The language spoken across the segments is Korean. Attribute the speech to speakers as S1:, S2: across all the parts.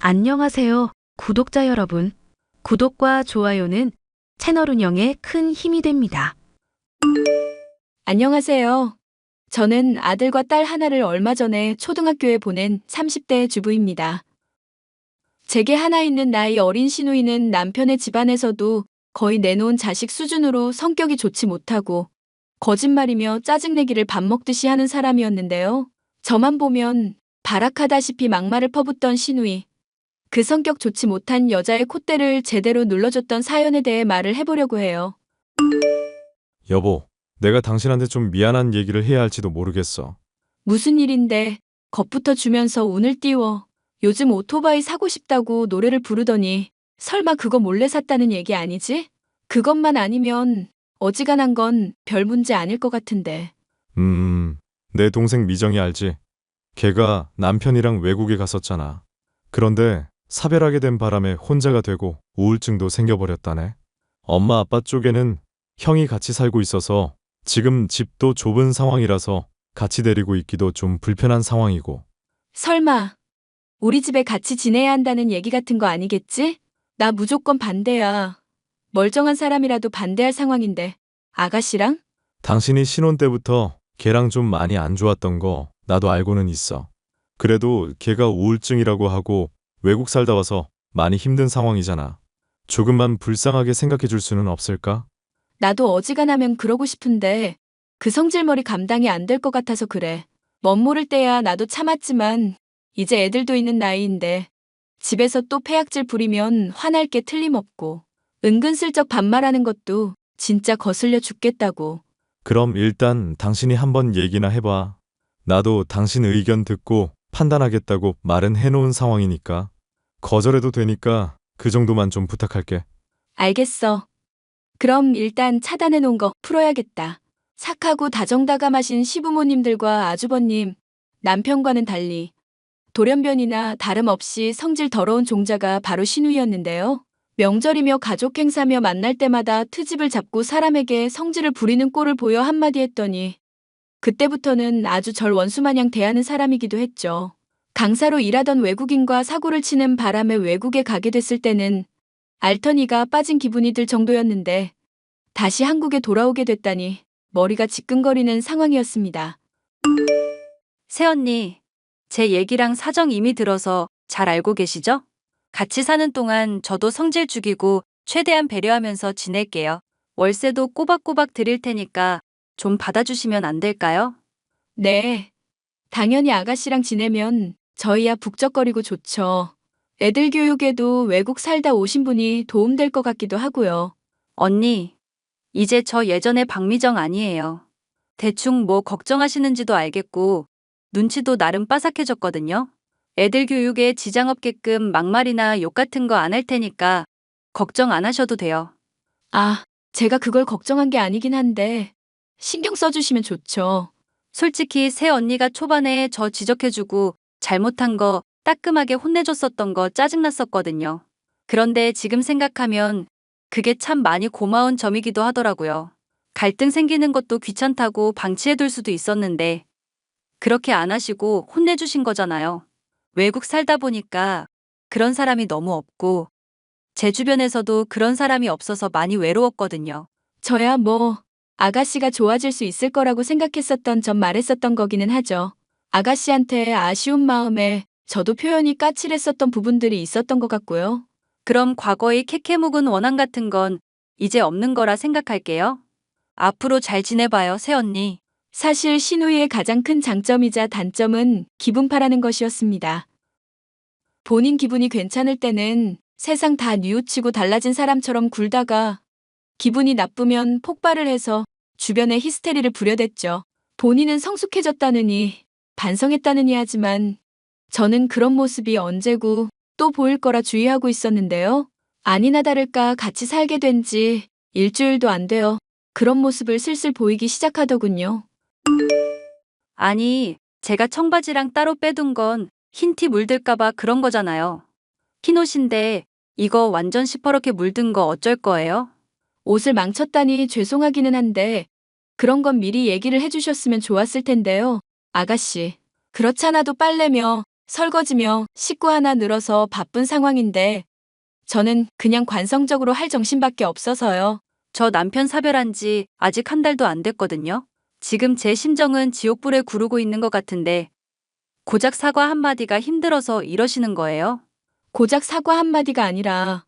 S1: 안녕하세요, 구독자 여러분. 구독과 좋아요는 채널 운영에 큰 힘이 됩니다.
S2: 안녕하세요. 저는 아들과 딸 하나를 얼마 전에 초등학교에 보낸 30대 주부입니다. 제게 하나 있는 나이 어린 시누이는 남편의 집안에서도 거의 내놓은 자식 수준으로 성격이 좋지 못하고 거짓말이며 짜증내기를 밥 먹듯이 하는 사람이었는데요. 저만 보면 발악하다시피 막말을 퍼붓던 시누이. 그 성격 좋지 못한 여자의 콧대를 제대로 눌러줬던 사연에 대해 말을 해보려고 해요.
S3: 여보, 내가 당신한테 좀 미안한 얘기를 해야 할지도 모르겠어.
S2: 무슨 일인데 겁부터 주면서 운을 띄워. 요즘 오토바이 사고 싶다고 노래를 부르더니 설마 그거 몰래 샀다는 얘기 아니지? 그것만 아니면 어지간한 건 별 문제 아닐 것 같은데.
S3: 내 동생 미정이 알지? 걔가 남편이랑 외국에 갔었잖아. 그런데 사별하게 된 바람에 혼자가 되고 우울증도 생겨버렸다네. 엄마 아빠 쪽에는 형이 같이 살고 있어서 지금 집도 좁은 상황이라서 같이 데리고 있기도 좀 불편한 상황이고.
S2: 설마 우리 집에 같이 지내야 한다는 얘기 같은 거 아니겠지? 나 무조건 반대야. 멀쩡한 사람이라도 반대할 상황인데. 아가씨랑?
S3: 당신이 신혼 때부터 걔랑 좀 많이 안 좋았던 거 나도 알고는 있어. 그래도 걔가 우울증이라고 하고 외국 살다 와서 많이 힘든 상황이잖아. 조금만 불쌍하게 생각해 줄 수는 없을까?
S2: 나도 어지간하면 그러고 싶은데 그 성질머리 감당이 안 될 것 같아서 그래. 멋 모를 때야 나도 참았지만 이제 애들도 있는 나이인데 집에서 또 패약질 부리면 화날 게 틀림없고 은근슬쩍 반말하는 것도 진짜 거슬려 죽겠다고.
S3: 그럼 일단 당신이 한번 얘기나 해봐. 나도 당신 의견 듣고 판단하겠다고 말은 해놓은 상황이니까. 거절해도 되니까 그 정도만 좀 부탁할게.
S2: 알겠어. 그럼 일단 차단해 놓은 거 풀어야겠다. 착하고 다정다감하신 시부모님들과 아주버님, 남편과는 달리 돌연변이나 다름없이 성질 더러운 종자가 바로 시누이였는데요. 명절이며 가족 행사며 만날 때마다 트집을 잡고 사람에게 성질을 부리는 꼴을 보여 한마디 했더니 그때부터는 아주 절 원수마냥 대하는 사람이기도 했죠. 강사로 일하던 외국인과 사고를 치는 바람에 외국에 가게 됐을 때는 알터니가 빠진 기분이 들 정도였는데 다시 한국에 돌아오게 됐다니 머리가 지끈거리는 상황이었습니다.
S4: 새언니, 제 얘기랑 사정 이미 들어서 잘 알고 계시죠? 같이 사는 동안 저도 성질 죽이고 최대한 배려하면서 지낼게요. 월세도 꼬박꼬박 드릴 테니까 좀 받아주시면 안 될까요?
S2: 네, 당연히 아가씨랑 지내면 저희야 북적거리고 좋죠. 애들 교육에도 외국 살다 오신 분이 도움될 것 같기도 하고요.
S4: 언니, 이제 저 예전의 박미정 아니에요. 대충 뭐 걱정하시는지도 알겠고 눈치도 나름 빠삭해졌거든요. 애들 교육에 지장 없게끔 막말이나 욕 같은 거 안 할 테니까 걱정 안 하셔도 돼요.
S2: 아, 제가 그걸 걱정한 게 아니긴 한데 신경 써주시면 좋죠.
S4: 솔직히 새 언니가 초반에 저 지적해주고 잘못한 거 따끔하게 혼내줬었던 거 짜증났었거든요. 그런데 지금 생각하면 그게 참 많이 고마운 점이기도 하더라고요. 갈등 생기는 것도 귀찮다고 방치해둘 수도 있었는데 그렇게 안 하시고 혼내주신 거잖아요. 외국 살다 보니까 그런 사람이 너무 없고 제 주변에서도 그런 사람이 없어서 많이 외로웠거든요.
S2: 저야 뭐 아가씨가 좋아질 수 있을 거라고 생각했었던 점 말했었던 거기는 하죠. 아가씨한테 아쉬운 마음에 저도 표현이 까칠했었던 부분들이 있었던 것 같고요.
S4: 그럼 과거의 캐캐묵은 원한 같은 건 이제 없는 거라 생각할게요. 앞으로 잘 지내봐요, 새언니.
S2: 사실 시누이의 가장 큰 장점이자 단점은 기분파라는 것이었습니다. 본인 기분이 괜찮을 때는 세상 다 뉘우치고 달라진 사람처럼 굴다가 기분이 나쁘면 폭발을 해서 주변에 히스테리를 부려댔죠. 본인은 성숙해졌다느니 반성했다느니 하지만 저는 그런 모습이 언제고 또 보일 거라 주의하고 있었는데요. 아니나 다를까 같이 살게 된 지 일주일도 안 되어 그런 모습을 슬슬 보이기 시작하더군요.
S4: 아니, 제가 청바지랑 따로 빼둔 건 흰 티 물들까봐 그런 거잖아요. 흰 옷인데 이거 완전 시퍼렇게 물든 거 어쩔 거예요?
S2: 옷을 망쳤다니 죄송하기는 한데 그런 건 미리 얘기를 해주셨으면 좋았을 텐데요. 아가씨, 그렇잖아도 빨래며 설거지며 식구 하나 늘어서 바쁜 상황인데 저는 그냥 관성적으로 할 정신밖에 없어서요.
S4: 저 남편 사별한 지 아직 한 달도 안 됐거든요. 지금 제 심정은 지옥불에 구르고 있는 것 같은데 고작 사과 한마디가 힘들어서 이러시는 거예요?
S2: 고작 사과 한마디가 아니라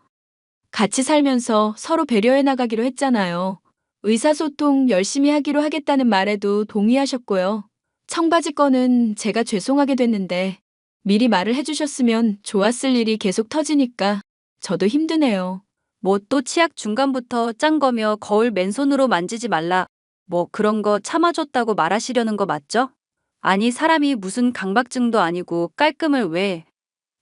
S2: 같이 살면서 서로 배려해 나가기로 했잖아요. 의사소통 열심히 하기로 하겠다는 말에도 동의하셨고요. 청바지 건은 제가 죄송하게 됐는데 미리 말을 해주셨으면 좋았을 일이 계속 터지니까 저도 힘드네요.
S4: 뭐 또 치약 중간부터 짠 거며 거울 맨손으로 만지지 말라. 뭐 그런 거 참아줬다고 말하시려는 거 맞죠? 아니 사람이 무슨 강박증도 아니고 깔끔을 왜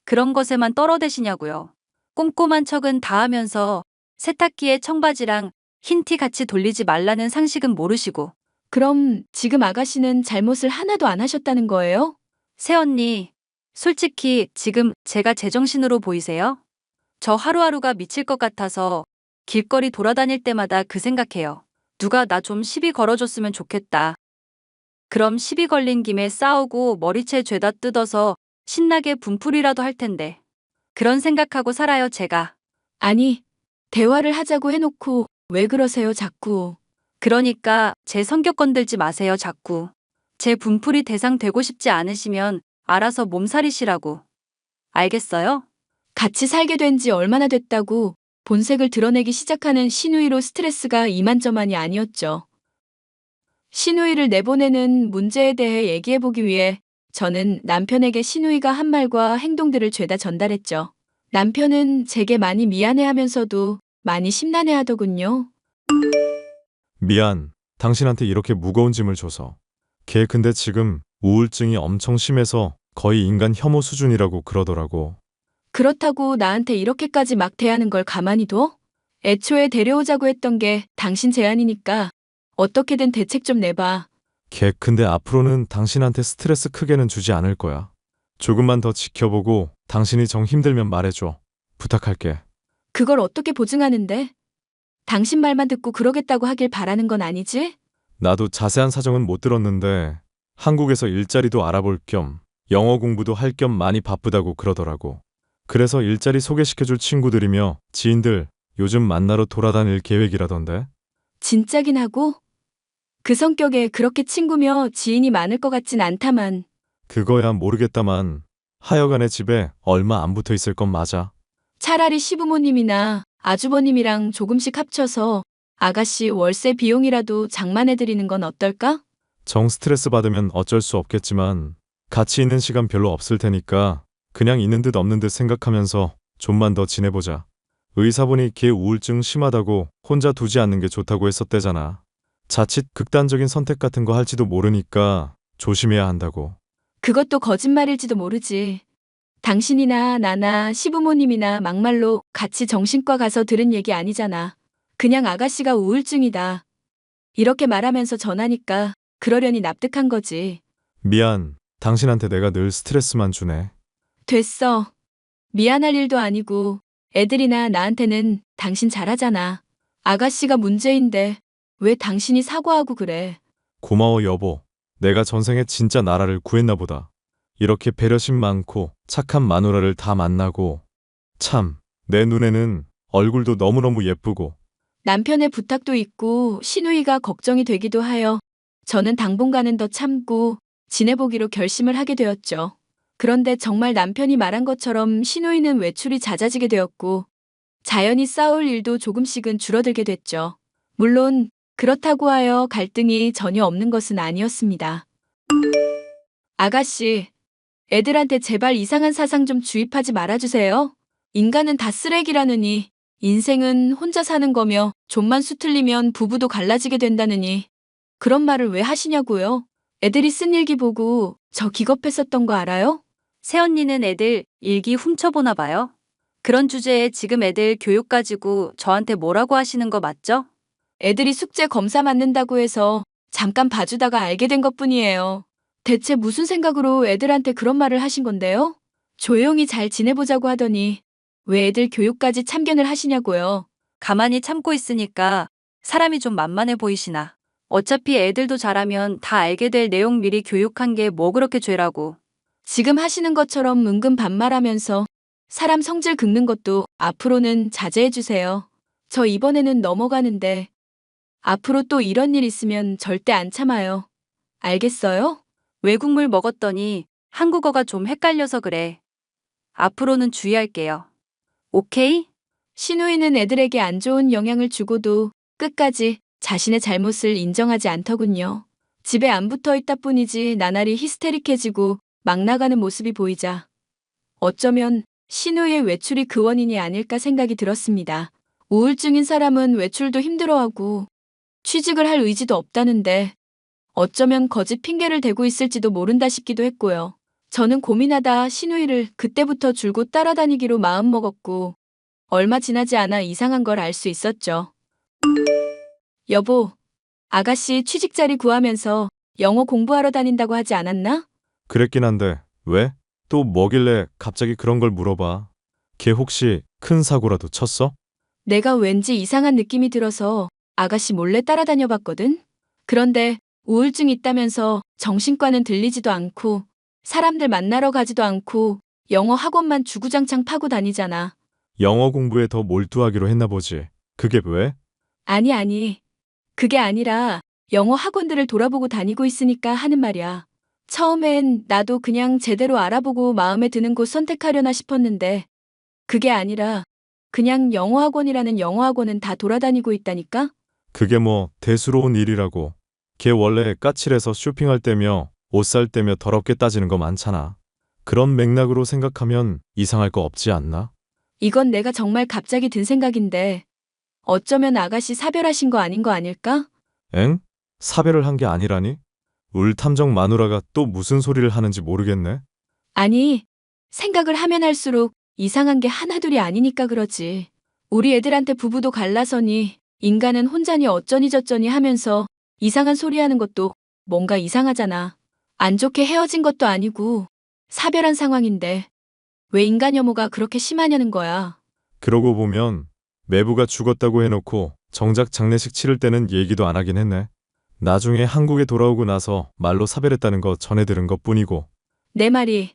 S4: 그런 것에만 떨어대시냐고요. 꼼꼼한 척은 다 하면서 세탁기에 청바지랑 흰 티 같이 돌리지 말라는 상식은 모르시고.
S2: 그럼 지금 아가씨는 잘못을 하나도 안 하셨다는 거예요?
S4: 새언니, 솔직히 지금 제가 제정신으로 보이세요? 저 하루하루가 미칠 것 같아서 길거리 돌아다닐 때마다 그 생각해요. 누가 나 좀 시비 걸어줬으면 좋겠다. 그럼 시비 걸린 김에 싸우고 머리채 죄다 뜯어서 신나게 분풀이라도 할 텐데. 그런 생각하고 살아요, 제가.
S2: 아니, 대화를 하자고 해놓고 왜 그러세요, 자꾸.
S4: 그러니까 제 성격 건들지 마세요, 자꾸. 제 분풀이 대상 되고 싶지 않으시면 알아서 몸살이시라고. 알겠어요?
S2: 같이 살게 된 지 얼마나 됐다고 본색을 드러내기 시작하는 신우이로 스트레스가 이만저만이 아니었죠. 신우이를 내보내는 문제에 대해 얘기해보기 위해 저는 남편에게 신우이가 한 말과 행동들을 죄다 전달했죠. 남편은 제게 많이 미안해하면서도 많이 심란해하더군요.
S3: 미안. 당신한테 이렇게 무거운 짐을 줘서. 걔 근데 지금 우울증이 엄청 심해서 거의 인간 혐오 수준이라고 그러더라고.
S2: 그렇다고 나한테 이렇게까지 막 대하는 걸 가만히 둬? 애초에 데려오자고 했던 게 당신 제안이니까 어떻게든 대책 좀 내봐.
S3: 걔 근데 앞으로는 당신한테 스트레스 크게는 주지 않을 거야. 조금만 더 지켜보고 당신이 정 힘들면 말해줘. 부탁할게.
S2: 그걸 어떻게 보증하는데? 당신 말만 듣고 그러겠다고 하길 바라는 건 아니지?
S3: 나도 자세한 사정은 못 들었는데 한국에서 일자리도 알아볼 겸 영어 공부도 할 겸 많이 바쁘다고 그러더라고. 그래서 일자리 소개시켜줄 친구들이며 지인들 요즘 만나러 돌아다닐 계획이라던데.
S2: 진짜긴 하고? 그 성격에 그렇게 친구며 지인이 많을 것 같진 않다만.
S3: 그거야 모르겠다만 하여간에 집에 얼마 안 붙어 있을 건 맞아.
S2: 차라리 시부모님이나 아주버님이랑 조금씩 합쳐서 아가씨 월세 비용이라도 장만해드리는 건 어떨까?
S3: 정 스트레스 받으면 어쩔 수 없겠지만 같이 있는 시간 별로 없을 테니까 그냥 있는 듯 없는 듯 생각하면서 좀만 더 지내보자. 의사분이 걔 우울증 심하다고 혼자 두지 않는 게 좋다고 했었대잖아. 자칫 극단적인 선택 같은 거 할지도 모르니까 조심해야 한다고.
S2: 그것도 거짓말일지도 모르지. 당신이나 나나 시부모님이나 막말로 같이 정신과 가서 들은 얘기 아니잖아. 그냥 아가씨가 우울증이다. 이렇게 말하면서 전하니까 그러려니 납득한 거지.
S3: 미안. 당신한테 내가 늘 스트레스만 주네.
S2: 됐어. 미안할 일도 아니고 애들이나 나한테는 당신 잘하잖아. 아가씨가 문제인데 왜 당신이 사과하고 그래?
S3: 고마워 여보. 내가 전생에 진짜 나라를 구했나 보다. 이렇게 배려심 많고 착한 마누라를 다 만나고 참 내 눈에는 얼굴도 너무너무 예쁘고.
S2: 남편의 부탁도 있고 신우이가 걱정이 되기도 하여 저는 당분간은 더 참고 지내보기로 결심을 하게 되었죠. 그런데 정말 남편이 말한 것처럼 신우이는 외출이 잦아지게 되었고 자연히 싸울 일도 조금씩은 줄어들게 됐죠. 물론 그렇다고 하여 갈등이 전혀 없는 것은 아니었습니다. 아가씨, 애들한테 제발 이상한 사상 좀 주입하지 말아주세요. 인간은 다 쓰레기라느니 인생은 혼자 사는 거며 좀만 수틀리면 부부도 갈라지게 된다느니 그런 말을 왜 하시냐고요? 애들이 쓴 일기 보고 저 기겁했었던 거 알아요?
S4: 새언니는 애들 일기 훔쳐보나 봐요. 그런 주제에 지금 애들 교육 가지고 저한테 뭐라고 하시는 거 맞죠?
S2: 애들이 숙제 검사 맞는다고 해서 잠깐 봐주다가 알게 된 것뿐이에요. 대체 무슨 생각으로 애들한테 그런 말을 하신 건데요? 조용히 잘 지내보자고 하더니 왜 애들 교육까지 참견을 하시냐고요?
S4: 가만히 참고 있으니까 사람이 좀 만만해 보이시나. 어차피 애들도 자라면 다 알게 될 내용 미리 교육한 게 뭐 그렇게 죄라고.
S2: 지금 하시는 것처럼 은근 반말하면서 사람 성질 긁는 것도 앞으로는 자제해 주세요. 저 이번에는 넘어가는데 앞으로 또 이런 일 있으면 절대 안 참아요. 알겠어요?
S4: 외국물 먹었더니 한국어가 좀 헷갈려서 그래. 앞으로는 주의할게요. 오케이?
S2: 신우이는 애들에게 안 좋은 영향을 주고도 끝까지 자신의 잘못을 인정하지 않더군요. 집에 안 붙어 있다 뿐이지 나날이 히스테릭해지고 막 나가는 모습이 보이자 어쩌면 신우이의 외출이 그 원인이 아닐까 생각이 들었습니다. 우울증인 사람은 외출도 힘들어하고 취직을 할 의지도 없다는데 어쩌면 거짓 핑계를 대고 있을지도 모른다 싶기도 했고요. 저는 고민하다 신우이를 그때부터 줄곧 따라다니기로 마음먹었고 얼마 지나지 않아 이상한 걸 알 수 있었죠. 여보, 아가씨 취직 자리 구하면서 영어 공부하러 다닌다고 하지 않았나?
S3: 그랬긴 한데 왜? 또 뭐길래 갑자기 그런 걸 물어봐. 걔 혹시 큰 사고라도 쳤어?
S2: 내가 왠지 이상한 느낌이 들어서 아가씨 몰래 따라다녀 봤거든? 그런데 우울증 있다면서 정신과는 들리지도 않고 사람들 만나러 가지도 않고 영어 학원만 주구장창 파고 다니잖아.
S3: 영어 공부에 더 몰두하기로 했나 보지. 그게 왜?
S2: 아니. 그게 아니라 영어 학원들을 돌아보고 다니고 있으니까 하는 말이야. 처음엔 나도 그냥 제대로 알아보고 마음에 드는 곳 선택하려나 싶었는데 그게 아니라 그냥 영어 학원이라는 영어 학원은 다 돌아다니고 있다니까?
S3: 그게 뭐 대수로운 일이라고. 걔 원래 까칠해서 쇼핑할 때며 옷 살 때며 더럽게 따지는 거 많잖아. 그런 맥락으로 생각하면 이상할 거 없지 않나?
S2: 이건 내가 정말 갑자기 든 생각인데 어쩌면 아가씨 사별하신 거 아닌 거 아닐까?
S3: 엥? 사별을 한 게 아니라니? 울탐정 마누라가 또 무슨 소리를 하는지 모르겠네.
S2: 아니, 생각을 하면 할수록 이상한 게 하나둘이 아니니까 그러지. 우리 애들한테 부부도 갈라서니 인간은 혼자니 어쩌니 저쩌니 하면서 이상한 소리 하는 것도 뭔가 이상하잖아. 안 좋게 헤어진 것도 아니고 사별한 상황인데 왜 인간 혐오가 그렇게 심하냐는 거야.
S3: 그러고 보면 매부가 죽었다고 해놓고 정작 장례식 치를 때는 얘기도 안 하긴 했네. 나중에 한국에 돌아오고 나서 말로 사별했다는 거 전해 들은 것뿐이고.
S2: 내 말이.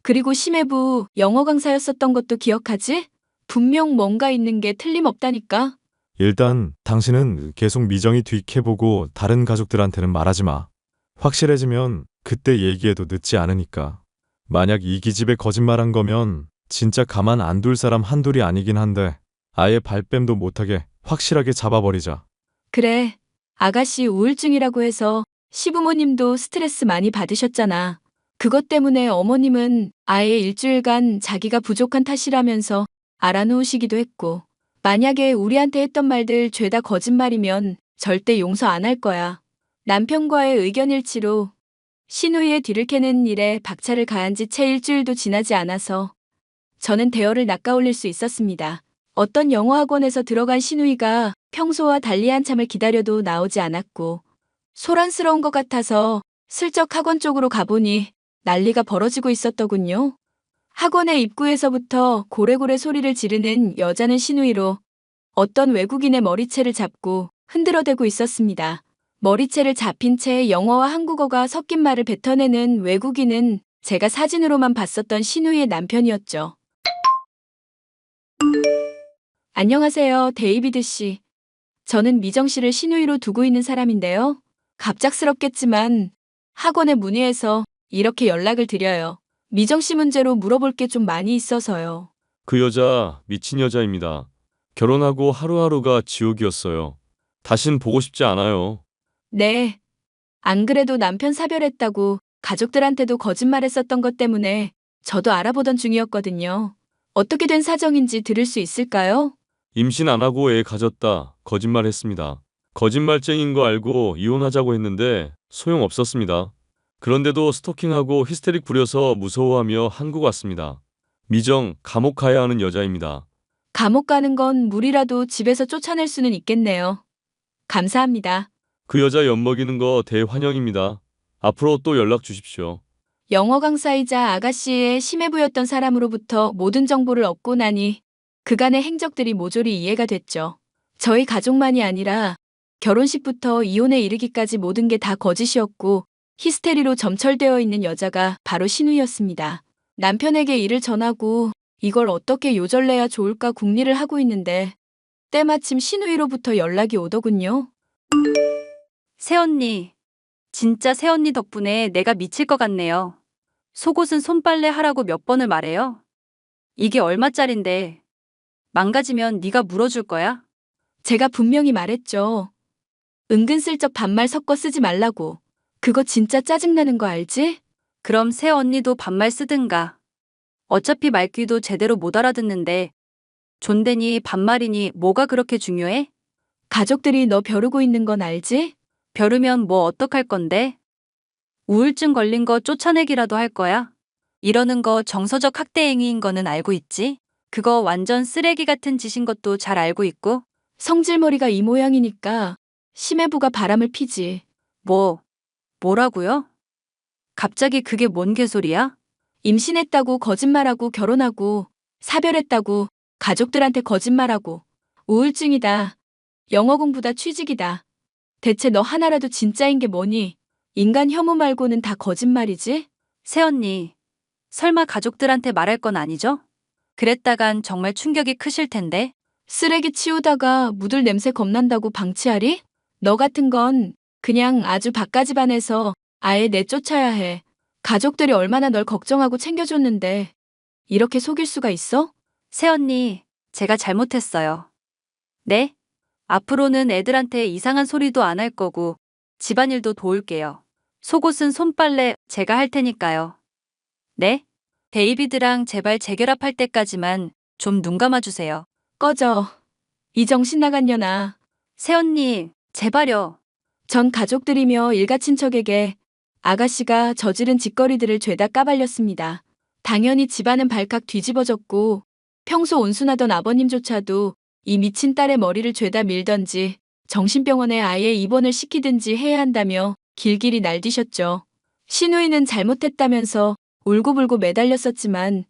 S2: 그리고 심해부 영어 강사였었던 것도 기억하지? 분명 뭔가 있는 게 틀림없다니까.
S3: 일단 당신은 계속 미정이 뒤캐보고 다른 가족들한테는 말하지 마. 확실해지면 그때 얘기해도 늦지 않으니까. 만약 이 기집애 거짓말한 거면 진짜 가만 안 둘 사람 한둘이 아니긴 한데 아예 발뺌도 못하게 확실하게 잡아버리자.
S2: 그래. 아가씨 우울증이라고 해서 시부모님도 스트레스 많이 받으셨잖아. 그것 때문에 어머님은 아예 일주일간 자기가 부족한 탓이라면서 알아놓으시기도 했고, 만약에 우리한테 했던 말들 죄다 거짓말이면 절대 용서 안 할 거야. 남편과의 의견 일치로 신우이의 뒤를 캐는 일에 박차를 가한 지 채 일주일도 지나지 않아서 저는 대어를 낚아올릴 수 있었습니다. 어떤 영어 학원에서 들어간 신우이가 평소와 달리 한참을 기다려도 나오지 않았고 소란스러운 것 같아서 슬쩍 학원 쪽으로 가보니 난리가 벌어지고 있었더군요. 학원의 입구에서부터 고래고래 소리를 지르는 여자는 신우이로 어떤 외국인의 머리채를 잡고 흔들어대고 있었습니다. 머리채를 잡힌 채 영어와 한국어가 섞인 말을 뱉어내는 외국인은 제가 사진으로만 봤었던 신우이의 남편이었죠. 안녕하세요, 데이비드 씨. 저는 미정 씨를 신우이로 두고 있는 사람인데요. 갑작스럽겠지만 학원에 문의해서 이렇게 연락을 드려요. 미정 씨 문제로 물어볼 게 좀 많이 있어서요.
S5: 그 여자 미친 여자입니다. 결혼하고 하루하루가 지옥이었어요. 다신 보고 싶지 않아요.
S2: 네. 안 그래도 남편 사별했다고 가족들한테도 거짓말했었던 것 때문에 저도 알아보던 중이었거든요. 어떻게 된 사정인지 들을 수 있을까요?
S5: 임신 안 하고 애 가졌다 거짓말했습니다. 거짓말쟁인 거 알고 이혼하자고 했는데 소용없었습니다. 그런데도 스토킹하고 히스테릭 부려서 무서워하며 한국 왔습니다. 미정 감옥 가야 하는 여자입니다.
S2: 감옥 가는 건 물이라도 집에서 쫓아낼 수는 있겠네요. 감사합니다.
S5: 그 여자 엿먹이는 거 대환영입니다. 앞으로 또 연락 주십시오.
S2: 영어 강사이자 아가씨의 심해부였던 사람으로부터 모든 정보를 얻고 나니 그간의 행적들이 모조리 이해가 됐죠. 저희 가족만이 아니라 결혼식부터 이혼에 이르기까지 모든 게 다 거짓이었고 히스테리로 점철되어 있는 여자가 바로 신우이였습니다. 남편에게 일을 전하고 이걸 어떻게 요절내야 좋을까 궁리를 하고 있는데 때마침 신우이로부터 연락이 오더군요.
S4: 새언니, 진짜 새언니 덕분에 내가 미칠 것 같네요. 속옷은 손빨래 하라고 몇 번을 말해요. 이게 얼마짜린데 망가지면 네가 물어줄 거야?
S2: 제가 분명히 말했죠. 은근슬쩍 반말 섞어 쓰지 말라고. 그거 진짜 짜증나는 거 알지?
S4: 그럼 새언니도 반말 쓰든가. 어차피 말귀도 제대로 못 알아듣는데 존대니 반말이니 뭐가 그렇게 중요해?
S2: 가족들이 너 벼르고 있는 건 알지?
S4: 벼르면 뭐 어떡할 건데? 우울증 걸린 거 쫓아내기라도 할 거야? 이러는 거 정서적 학대 행위인 거는 알고 있지? 그거 완전 쓰레기 같은 짓인 것도 잘 알고 있고?
S2: 성질머리가 이 모양이니까 심해부가 바람을 피지.
S4: 뭐라고요? 갑자기 그게 뭔 개소리야?
S2: 임신했다고 거짓말하고 결혼하고 사별했다고 가족들한테 거짓말하고 우울증이다. 영어 공부다 취직이다. 대체 너 하나라도 진짜인 게 뭐니? 인간 혐오 말고는 다 거짓말이지?
S4: 새언니, 설마 가족들한테 말할 건 아니죠? 그랬다간 정말 충격이 크실 텐데.
S2: 쓰레기 치우다가 묻을 냄새 겁난다고 방치하리? 너 같은 건 그냥 아주 바가지반에서 아예 내쫓아야 해. 가족들이 얼마나 널 걱정하고 챙겨줬는데 이렇게 속일 수가 있어?
S4: 새언니, 제가 잘못했어요. 네? 앞으로는 애들한테 이상한 소리도 안 할 거고 집안일도 도울게요. 속옷은 손빨래 제가 할 테니까요. 네? 데이비드랑 제발 재결합할 때까지만 좀 눈 감아주세요.
S2: 꺼져. 이 정신 나간 년아.
S4: 새언니, 제발요.
S2: 전 가족들이며 일가 친척에게 아가씨가 저지른 짓거리들을 죄다 까발렸습니다. 당연히 집안은 발칵 뒤집어졌고 평소 온순하던 아버님조차도 이 미친 딸의 머리를 죄다 밀던지 정신병원에 아예 입원을 시키든지 해야 한다며 길길이 날뛰셨죠. 신우이는 잘못했다면서 울고불고 매달렸었지만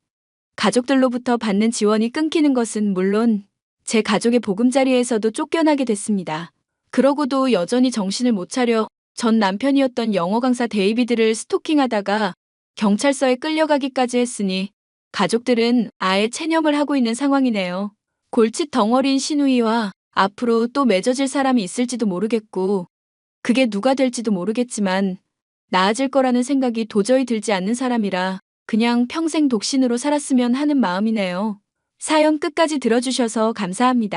S2: 가족들로부터 받는 지원이 끊기는 것은 물론 제 가족의 보금자리에서도 쫓겨나게 됐습니다. 그러고도 여전히 정신을 못 차려 전 남편이었던 영어 강사 데이비드를 스토킹하다가 경찰서에 끌려가기까지 했으니 가족들은 아예 체념을 하고 있는 상황이네요. 골칫 덩어리인 신우이와 앞으로 또 맺어질 사람이 있을지도 모르겠고 그게 누가 될지도 모르겠지만 나아질 거라는 생각이 도저히 들지 않는 사람이라 그냥 평생 독신으로 살았으면 하는 마음이네요. 사연 끝까지 들어주셔서 감사합니다.